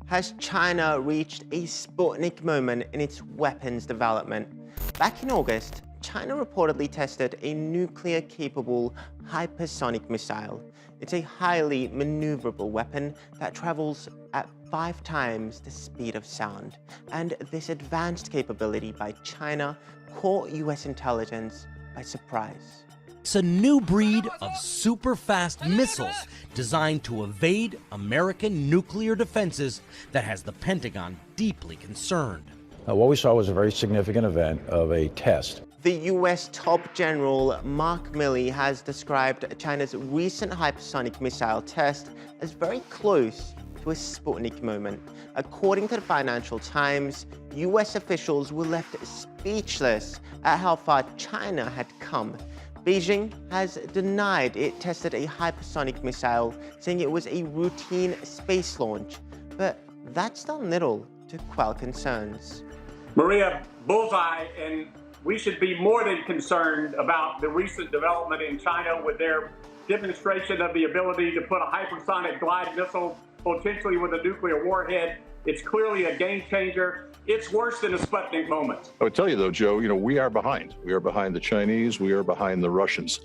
has China reached a Sputnik moment in its weapons development? Back in August, China reportedly tested a nuclear-capable hypersonic missile. It's a highly maneuverable weapon that travels at 5 times the speed of sound. And this advanced capability by China caught US intelligence by surprise. It's a new breed of super-fast missiles designed to evade American nuclear defenses that has the Pentagon deeply concerned. What we saw was a very significant event of a test. The US top general Mark Milley has described China's recent hypersonic missile test as very close to a Sputnik moment. According to the Financial Times, US officials were left speechless at how far China had come. Beijing has denied it tested a hypersonic missile, saying it was a routine space launch. But that's done little to quell concerns. Maria, bullseye, and we should be more than concerned about the recent development in China with their demonstration of the ability to put a hypersonic glide missile, potentially with a nuclear warhead. It's clearly a game changer. It's worse than a Sputnik moment. I would tell you, though, Joe, we are behind. We are behind the Chinese. We are behind the Russians.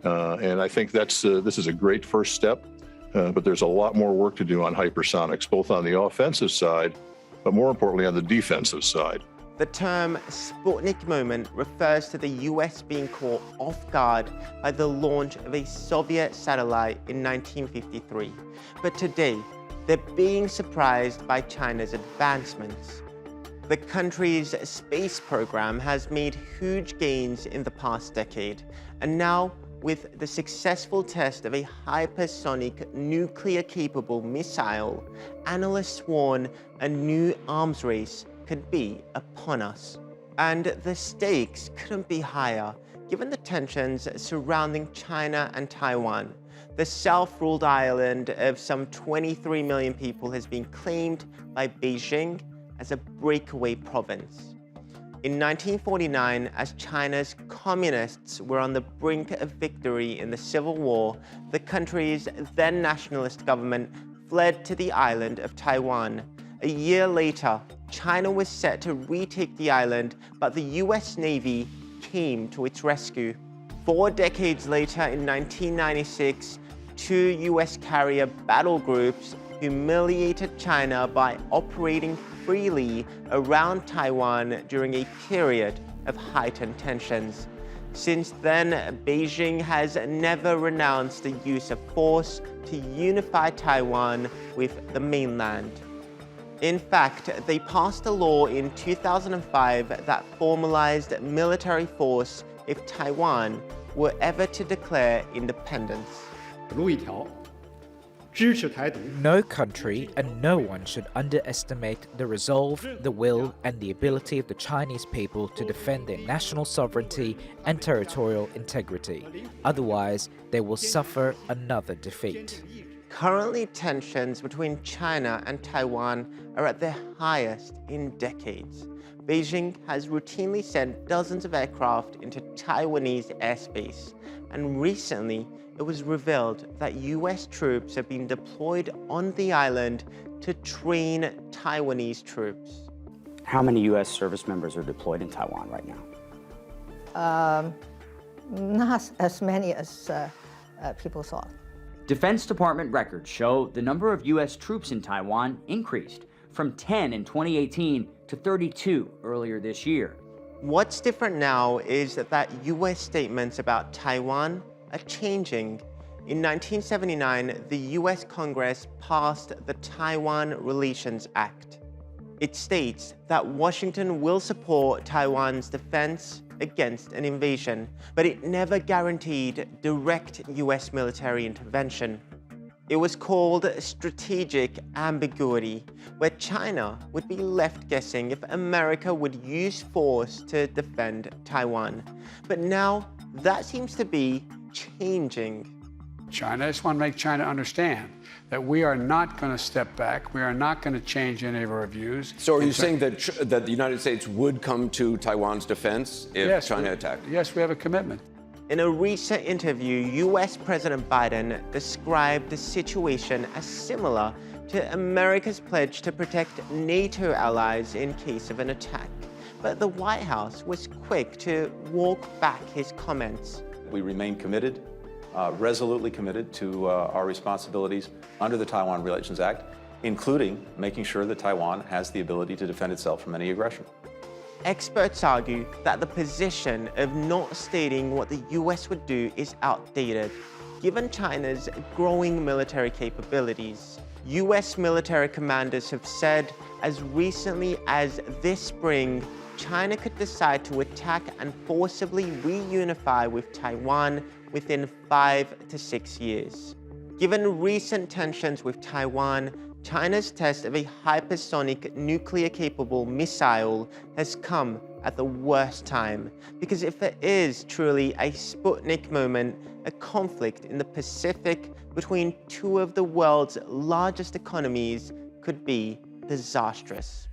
And I think this is a great first step. But there's a lot more work to do on hypersonics, both on the offensive side, but more importantly, on the defensive side. The term Sputnik moment refers to the US being caught off guard by the launch of a Soviet satellite in 1953. But today, they're being surprised by China's advancements. The country's space program has made huge gains in the past decade, and now, with the successful test of a hypersonic nuclear-capable missile, analysts warn a new arms race could be upon us. And the stakes couldn't be higher, given the tensions surrounding China and Taiwan. The self-ruled island of some 23 million people has been claimed by Beijing as a breakaway province. In 1949, as China's communists were on the brink of victory in the Civil War, the country's then nationalist government fled to the island of Taiwan. A year later, China was set to retake the island, but the US Navy came to its rescue. 4 decades later, in 1996, 2 US carrier battle groups humiliated China by operating freely around Taiwan during a period of heightened tensions. Since then, Beijing has never renounced the use of force to unify Taiwan with the mainland. In fact, they passed a law in 2005 that formalized military force if Taiwan were ever to declare independence. No country and no one should underestimate the resolve, the will, and the ability of the Chinese people to defend their national sovereignty and territorial integrity. Otherwise, they will suffer another defeat. Currently, tensions between China and Taiwan are at their highest in decades. Beijing has routinely sent dozens of aircraft into Taiwanese airspace, and recently it was revealed that US troops have been deployed on the island to train Taiwanese troops. How many US service members are deployed in Taiwan right now? Not as many as people thought. Defense Department records show the number of US troops in Taiwan increased from 10 in 2018 to 32 earlier this year. What's different now is that US statements about Taiwan are changing. In 1979, the US Congress passed the Taiwan Relations Act. It states that Washington will support Taiwan's defense against an invasion, but it never guaranteed direct US military intervention. It was called strategic ambiguity, where China would be left guessing if America would use force to defend Taiwan. But now, that seems to be changing. China, I just want to make China understand that we are not going to step back. We are not going to change any of our views. So are you saying that the United States would come to Taiwan's defense if China attacked? Yes, we have a commitment. In a recent interview, US President Biden described the situation as similar to America's pledge to protect NATO allies in case of an attack. But the White House was quick to walk back his comments. We remain committed, resolutely committed to our responsibilities under the Taiwan Relations Act, including making sure that Taiwan has the ability to defend itself from any aggression. Experts argue that the position of not stating what the US would do is outdated, given China's growing military capabilities. US military commanders have said as recently as this spring, China could decide to attack and forcibly reunify with Taiwan within 5 to 6 years. Given recent tensions with Taiwan, China's test of a hypersonic nuclear-capable missile has come at the worst time, because if there is truly a Sputnik moment, a conflict in the Pacific between two of the world's largest economies could be disastrous.